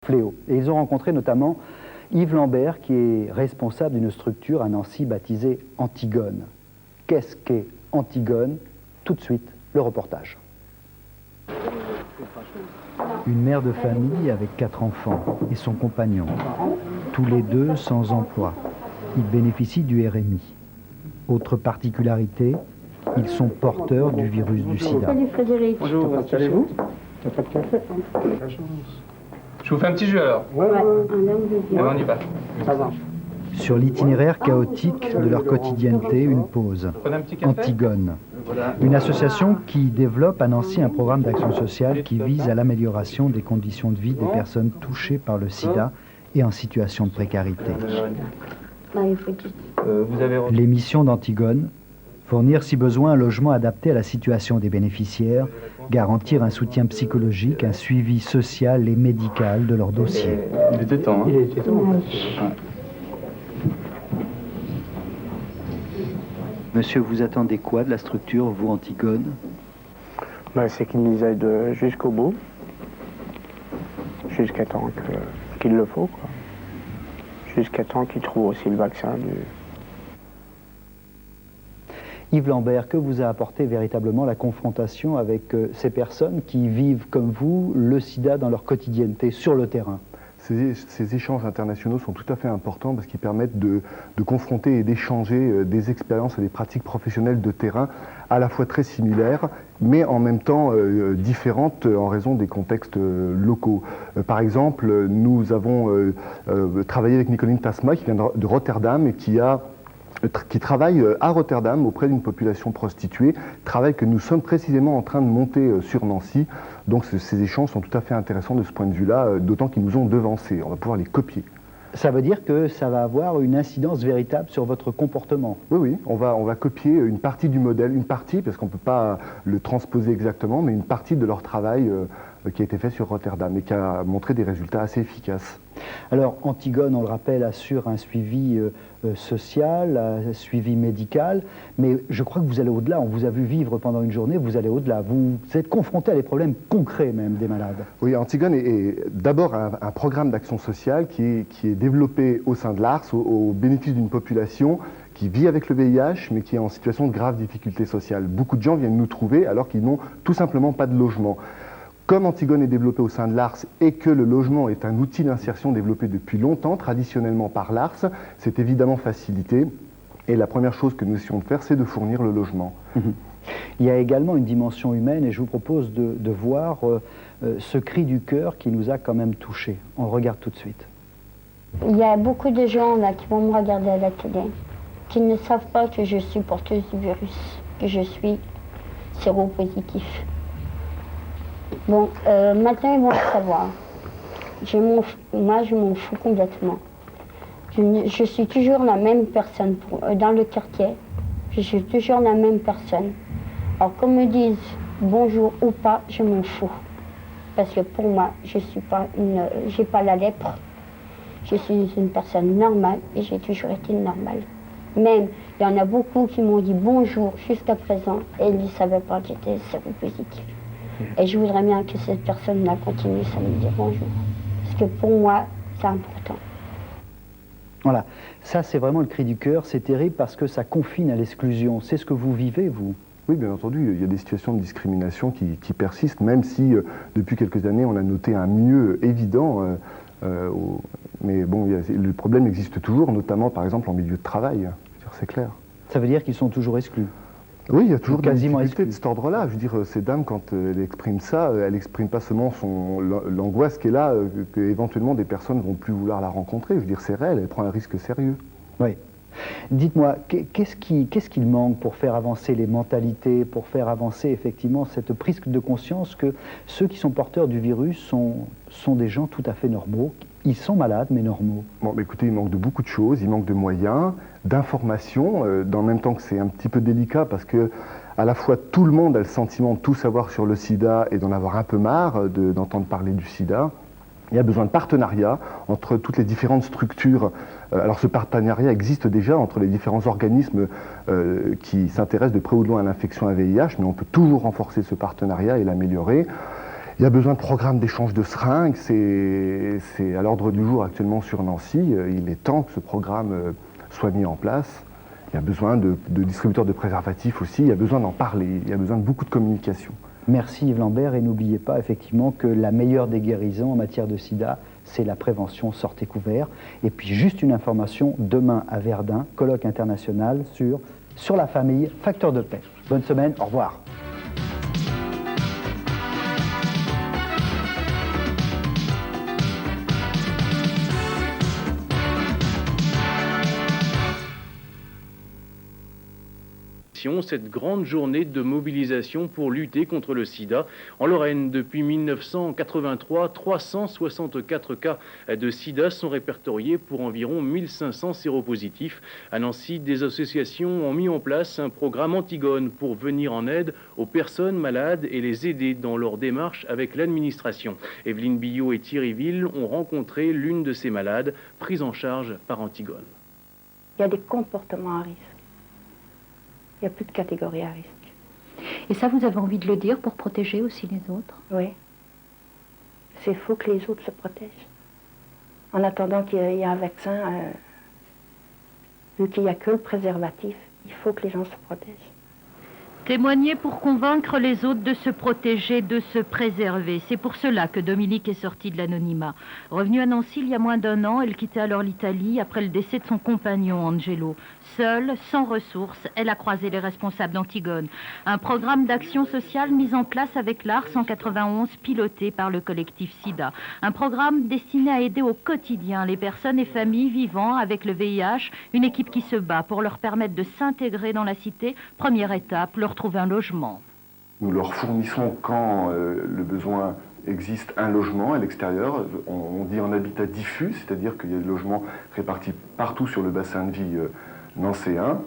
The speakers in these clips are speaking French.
fléau. Et ils ont rencontré notamment Yves Lambert, qui est responsable d'une structure à Nancy baptisée Antigone. Qu'est-ce qu'est Antigone? Tout de suite, le reportage. Une mère de famille avec 4 enfants et son compagnon, tous les deux sans emploi. Ils bénéficient du RMI. Autre particularité, ils sont porteurs du virus du sida. Salut Frédéric. Bonjour, installez-vous. T'as pas de café? Je vous fais un petit jeu alors. Ouais, un homme de Eh ben, on y va. Ça va. Sur l'itinéraire chaotique de leur quotidienneté, une pause. Prenez un petit café. Antigone, une association qui développe à Nancy un programme d'action sociale qui vise à l'amélioration des conditions de vie des personnes touchées par le sida et en situation de précarité. Vous avez... Les missions d'Antigone, fournir si besoin un logement adapté à la situation des bénéficiaires, garantir un soutien psychologique, un suivi social et médical de leur dossier. Il était temps, hein. Il était temps. Monsieur, vous attendez quoi de la structure, vous, Antigone? C'est qu'ils nous aident jusqu'au bout, jusqu'à temps qu'il le faut, quoi. Jusqu'à temps qu'ils trouvent aussi le vaccin Yves Lambert, que vous a apporté véritablement la confrontation avec ces personnes qui vivent comme vous le sida dans leur quotidienneté sur le terrain? Ces échanges internationaux sont tout à fait importants parce qu'ils permettent de confronter et d'échanger des expériences et des pratiques professionnelles de terrain à la fois très similaires, mais en même temps différentes en raison des contextes locaux. Par exemple, nous avons travaillé avec Nicoline Tasma, qui vient de Rotterdam et qui travaille à Rotterdam auprès d'une population prostituée, travail que nous sommes précisément en train de monter sur Nancy. Donc ces échanges sont tout à fait intéressants de ce point de vue-là, d'autant qu'ils nous ont devancés. On va pouvoir les copier. Ça veut dire que ça va avoir une incidence véritable sur votre comportement? Oui, oui, on va copier une partie du modèle, une partie, parce qu'on ne peut pas le transposer exactement, mais une partie de leur travail qui a été fait sur Rotterdam et qui a montré des résultats assez efficaces. Alors, Antigone, on le rappelle, assure un suivi social, un suivi médical, mais je crois que vous allez au-delà. On vous a vu vivre pendant une journée, vous allez au-delà. Vous êtes confronté à des problèmes concrets même des malades. Oui, Antigone est d'abord un programme d'action sociale qui est développé au sein de l'ARS, au bénéfice d'une population qui vit avec le VIH, mais qui est en situation de graves difficultés sociales. Beaucoup de gens viennent nous trouver alors qu'ils n'ont tout simplement pas de logement. Comme Antigone est développé au sein de l'ARS et que le logement est un outil d'insertion développé depuis longtemps, traditionnellement par l'ARS, c'est évidemment facilité. Et la première chose que nous essayons de faire, c'est de fournir le logement. Il y a également une dimension humaine et je vous propose de voir ce cri du cœur qui nous a quand même touchés. On regarde tout de suite. Il y a beaucoup de gens là qui vont me regarder à la télé, qui ne savent pas que je suis porteuse du virus, que je suis séropositif. Bon, maintenant ils vont le savoir. Moi, je m'en fous complètement. Je suis toujours la même personne dans le quartier. Je suis toujours la même personne. Alors, qu'on me dise bonjour ou pas, je m'en fous. Parce que pour moi, j'ai pas la lèpre. Je suis une personne normale et j'ai toujours été normale. Même, il y en a beaucoup qui m'ont dit bonjour jusqu'à présent et ils ne savaient pas que j'étais séropositive. Et je voudrais bien que cette personne-là continue à me dire bonjour. Parce que pour moi, c'est important. Voilà, ça c'est vraiment le cri du cœur, c'est terrible parce que ça confine à l'exclusion. C'est ce que vous vivez, vous? Oui, bien entendu, il y a des situations de discrimination qui persistent, même si depuis quelques années on a noté un mieux évident. Mais bon, le problème existe toujours, notamment par exemple en milieu de travail, c'est clair. Ça veut dire qu'ils sont toujours exclus? Oui, il y a toujours des quasiment difficultés de cet ordre-là. Je veux dire, ces dames, quand elles expriment ça, elles n'expriment pas seulement l'angoisse qui est là, qu'éventuellement des personnes ne vont plus vouloir la rencontrer. Je veux dire, c'est réel, elle prend un risque sérieux. Oui. Dites-moi, qu'est-ce qu'il manque pour faire avancer les mentalités, pour faire avancer effectivement cette prise de conscience que ceux qui sont porteurs du virus sont des gens tout à fait normaux? Ils sont malades, mais normaux. Bon, bah écoutez, il manque de beaucoup de choses. Il manque de moyens, d'informations, dans le même temps que c'est un petit peu délicat parce que à la fois tout le monde a le sentiment de tout savoir sur le sida et d'en avoir un peu marre d'entendre parler du sida. Il y a besoin de partenariat entre toutes les différentes structures. Alors ce partenariat existe déjà entre les différents organismes qui s'intéressent de près ou de loin à l'infection à VIH, mais on peut toujours renforcer ce partenariat et l'améliorer. Il y a besoin de programmes d'échange de seringues, c'est à l'ordre du jour actuellement sur Nancy. Il est temps que ce programme soit mis en place. Il y a besoin de distributeurs de préservatifs aussi, il y a besoin d'en parler, il y a besoin de beaucoup de communication. Merci Yves Lambert, et n'oubliez pas effectivement que la meilleure des guérisons en matière de sida, c'est la prévention, sortez couverts. Et puis juste une information, demain à Verdun, colloque international sur la famille, facteur de paix. Bonne semaine, au revoir. Cette grande journée de mobilisation pour lutter contre le sida. En Lorraine, depuis 1983, 364 cas de sida sont répertoriés pour environ 1500 séropositifs. À Nancy, des associations ont mis en place un programme Antigone pour venir en aide aux personnes malades et les aider dans leur démarche avec l'administration. Evelyne Billot et Thierry Ville ont rencontré l'une de ces malades, prise en charge par Antigone. Il y a des comportements à risque. Il n'y a plus de catégorie à risque. Et ça, vous avez envie de le dire pour protéger aussi les autres? Oui. C'est faux que les autres se protègent. En attendant qu'il y ait un vaccin, vu qu'il n'y a que le préservatif, il faut que les gens se protègent. Témoigner pour convaincre les autres de se protéger, de se préserver. C'est pour cela que Dominique est sortie de l'anonymat. Revenue à Nancy il y a moins d'1 an, elle quittait alors l'Italie après le décès de son compagnon Angelo. Seule, sans ressources, elle a croisé les responsables d'Antigone. Un programme d'action sociale mis en place avec l'ARS 191, piloté par le collectif SIDA. Un programme destiné à aider au quotidien les personnes et familles vivant avec le VIH. Une équipe qui se bat pour leur permettre de s'intégrer dans la cité. Première étape, leur trouver un logement. Nous leur fournissons, quand le besoin existe, un logement à l'extérieur. On dit en habitat diffus, c'est-à-dire qu'il y a des logements répartis partout sur le bassin de vie nancéen.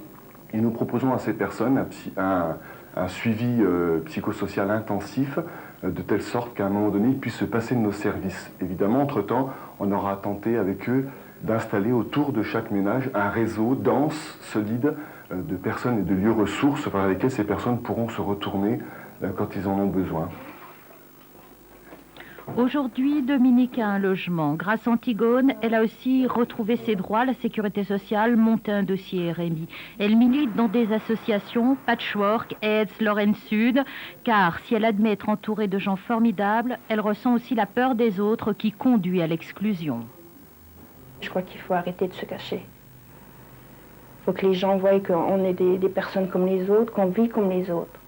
Et nous proposons à ces personnes un suivi psychosocial intensif, de telle sorte qu'à un moment donné, ils puissent se passer de nos services. Évidemment, entre-temps, on aura tenté avec eux d'installer autour de chaque ménage un réseau dense, solide, de personnes et de lieux ressources vers lesquels ces personnes pourront se retourner quand ils en ont besoin. Aujourd'hui, Dominique a un logement. Grâce à Antigone, elle a aussi retrouvé ses droits, la sécurité sociale, monté un dossier RMI. Elle milite dans des associations, Patchwork, AIDS, Lorraine Sud, car si elle admet être entourée de gens formidables, elle ressent aussi la peur des autres qui conduit à l'exclusion. Je crois qu'il faut arrêter de se cacher. Il faut que les gens voient qu'on est des personnes comme les autres, qu'on vit comme les autres.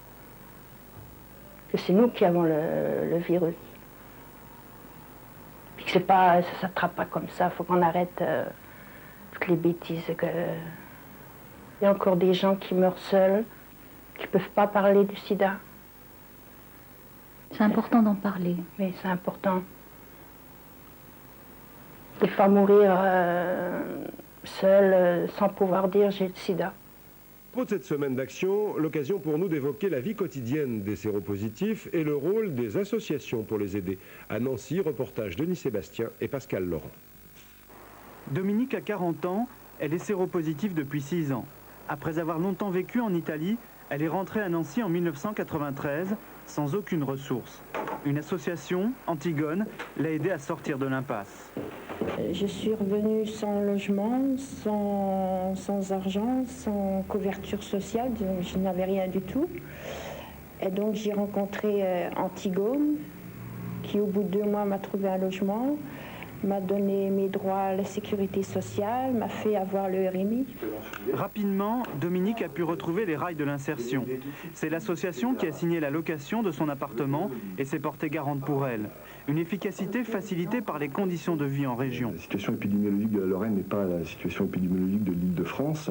Que c'est nous qui avons le virus. Puis que ça ne s'attrape pas comme ça. Il faut qu'on arrête toutes les bêtises. Il y a encore des gens qui meurent seuls, qui ne peuvent pas parler du sida. C'est important d'en parler. Oui, c'est important. De ne pas mourir seul, sans pouvoir dire j'ai le sida. Pour cette semaine d'action, l'occasion pour nous d'évoquer la vie quotidienne des séropositifs et le rôle des associations pour les aider. À Nancy, reportage Denis Sébastien et Pascal Laurent. Dominique a 40 ans, elle est séropositive depuis 6 ans. Après avoir longtemps vécu en Italie, elle est rentrée à Nancy en 1993 sans aucune ressource. Une association, Antigone, l'a aidée à sortir de l'impasse. Je suis revenue sans logement, sans argent, sans couverture sociale, je n'avais rien du tout. Et donc j'ai rencontré Antigone, qui au bout de 2 mois m'a trouvé un logement, m'a donné mes droits à la sécurité sociale, m'a fait avoir le RMI. Rapidement, Dominique a pu retrouver les rails de l'insertion. C'est l'association qui a signé la location de son appartement et s'est portée garante pour elle. Une efficacité facilitée par les conditions de vie en région. La situation épidémiologique de la Lorraine n'est pas la situation épidémiologique de l'Île-de-France,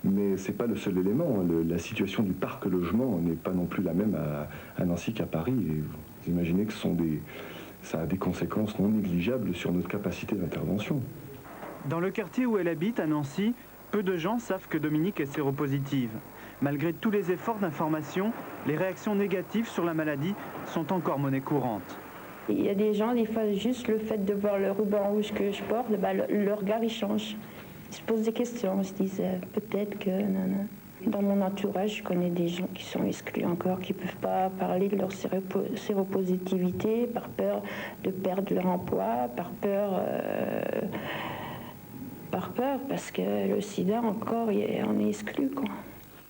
mais ce n'est pas le seul élément. La situation du parc logement n'est pas non plus la même à Nancy qu'à Paris. Et vous imaginez que ça a des conséquences non négligeables sur notre capacité d'intervention. Dans le quartier où elle habite, à Nancy, peu de gens savent que Dominique est séropositive. Malgré tous les efforts d'information, les réactions négatives sur la maladie sont encore monnaie courante. Il y a des gens, des fois, juste le fait de voir le ruban rouge que je porte, le regard il change. Ils se posent des questions, ils se disent peut-être que... Non. Dans mon entourage, je connais des gens qui sont exclus encore, qui ne peuvent pas parler de leur séropositivité par peur de perdre leur emploi, par peur parce que le sida encore, on est exclu, quoi.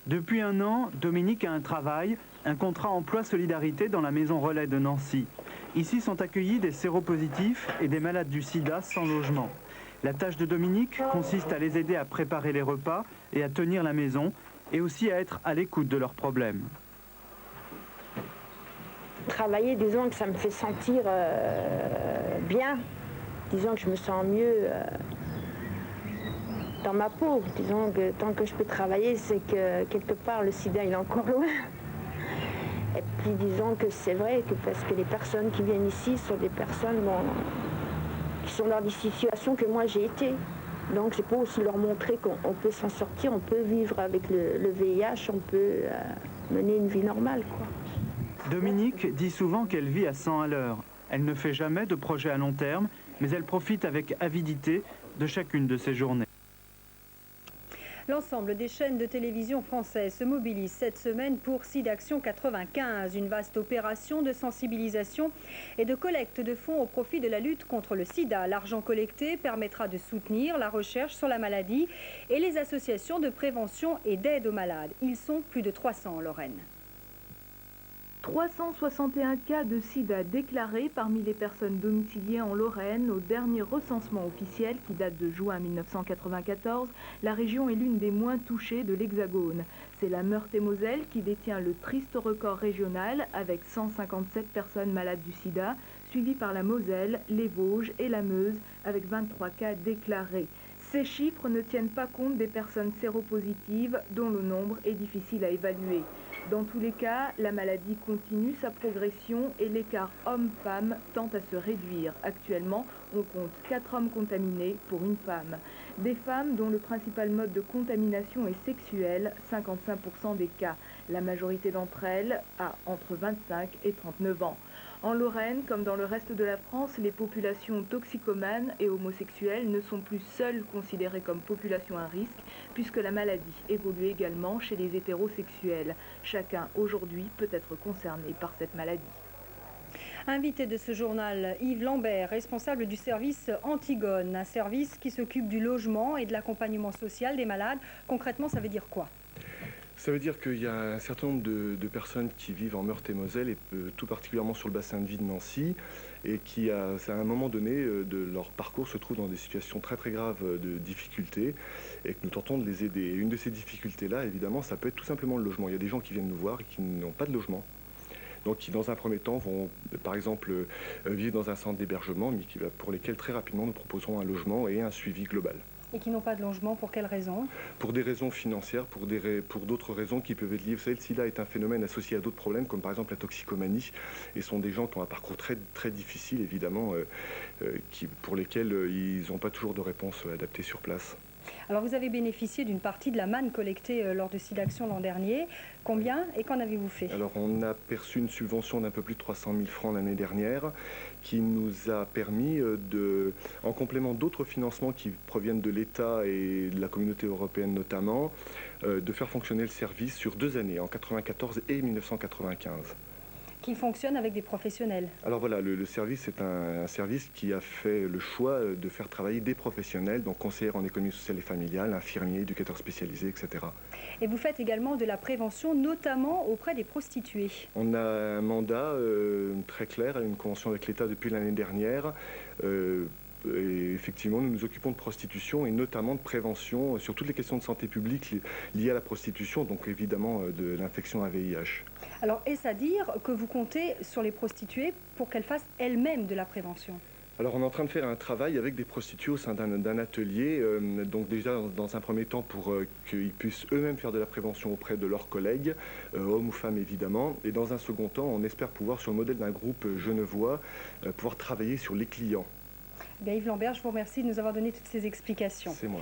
Depuis un an, Dominique a un travail, un contrat emploi-solidarité dans la maison relais de Nancy. Ici sont accueillis des séropositifs et des malades du sida sans logement. La tâche de Dominique consiste à les aider à préparer les repas et à tenir la maison, et aussi à être à l'écoute de leurs problèmes. Travailler, disons que ça me fait sentir bien, disons que je me sens mieux dans ma peau. Disons que tant que je peux travailler, c'est que quelque part le sida il est encore loin. Et puis disons que c'est vrai que parce que les personnes qui viennent ici sont des personnes qui sont dans des situations que moi j'ai été. Donc c'est pour aussi leur montrer qu'on peut s'en sortir, on peut vivre avec le VIH, on peut mener une vie normale, quoi. Dominique dit souvent qu'elle vit à 100 à l'heure. Elle ne fait jamais de projet à long terme, mais elle profite avec avidité de chacune de ses journées. L'ensemble des chaînes de télévision françaises se mobilisent cette semaine pour SIDAction 95, une vaste opération de sensibilisation et de collecte de fonds au profit de la lutte contre le sida. L'argent collecté permettra de soutenir la recherche sur la maladie et les associations de prévention et d'aide aux malades. Ils sont plus de 300 en Lorraine. 361 cas de sida déclarés parmi les personnes domiciliées en Lorraine. Au dernier recensement officiel qui date de juin 1994, la région est l'une des moins touchées de l'Hexagone. C'est la Meurthe-et-Moselle qui détient le triste record régional avec 157 personnes malades du sida, suivies par la Moselle, les Vosges et la Meuse avec 23 cas déclarés. Ces chiffres ne tiennent pas compte des personnes séropositives dont le nombre est difficile à évaluer. Dans tous les cas, la maladie continue sa progression et l'écart homme-femme tend à se réduire. Actuellement, on compte 4 hommes contaminés pour une femme. Des femmes dont le principal mode de contamination est sexuel, 55% des cas. La majorité d'entre elles a entre 25 et 39 ans. En Lorraine, comme dans le reste de la France, les populations toxicomanes et homosexuelles ne sont plus seules considérées comme population à risque, puisque la maladie évolue également chez les hétérosexuels. Chacun aujourd'hui peut être concerné par cette maladie. Invité de ce journal, Yves Lambert, responsable du service Antigone, un service qui s'occupe du logement et de l'accompagnement social des malades. Concrètement, ça veut dire quoi ? Ça veut dire qu'il y a un certain nombre de personnes qui vivent en Meurthe-et-Moselle, et tout particulièrement sur le bassin de vie de Nancy, et qui, à un moment donné de leur parcours, se trouvent dans des situations très très graves de difficultés, et que nous tentons de les aider. Et une de ces difficultés-là, évidemment, ça peut être tout simplement le logement. Il y a des gens qui viennent nous voir et qui n'ont pas de logement. Donc qui, dans un premier temps, vont, par exemple, vivre dans un centre d'hébergement, mais pour lesquels, très rapidement, nous proposerons un logement et un suivi global. Et qui n'ont pas de logement, pour quelles raisons ? Pour des raisons financières, pour d'autres raisons qui peuvent être liées. Vous savez, le sida est un phénomène associé à d'autres problèmes, comme par exemple la toxicomanie, et sont des gens qui ont un parcours très, très difficile, évidemment, pour lesquels ils n'ont pas toujours de réponse adaptée sur place. Alors vous avez bénéficié d'une partie de la manne collectée lors de SIDAction l'an dernier. Combien et qu'en avez-vous fait ? Alors on a perçu une subvention d'un peu plus de 300 000 francs l'année dernière qui nous a permis, en complément d'autres financements qui proviennent de l'État et de la communauté européenne notamment, de faire fonctionner le service sur 2 années, en 1994 et 1995. Qui fonctionne avec des professionnels. Alors voilà, le service est un service qui a fait le choix de faire travailler des professionnels, donc conseillers en économie sociale et familiale, infirmiers, éducateurs spécialisés, etc. Et vous faites également de la prévention, notamment auprès des prostituées. On a un mandat très clair, une convention avec l'État depuis l'année dernière. Et effectivement, nous nous occupons de prostitution et notamment de prévention sur toutes les questions de santé publique liées à la prostitution, donc évidemment de l'infection à VIH. Alors, est-ce à dire que vous comptez sur les prostituées pour qu'elles fassent elles-mêmes de la prévention ? Alors on est en train de faire un travail avec des prostituées au sein d'un atelier, donc déjà dans un premier temps pour qu'ils puissent eux-mêmes faire de la prévention auprès de leurs collègues, hommes ou femmes évidemment, et dans un second temps on espère pouvoir, sur le modèle d'un groupe genevois, pouvoir travailler sur les clients. Bien, Yves Lambert, je vous remercie de nous avoir donné toutes ces explications. C'est moi.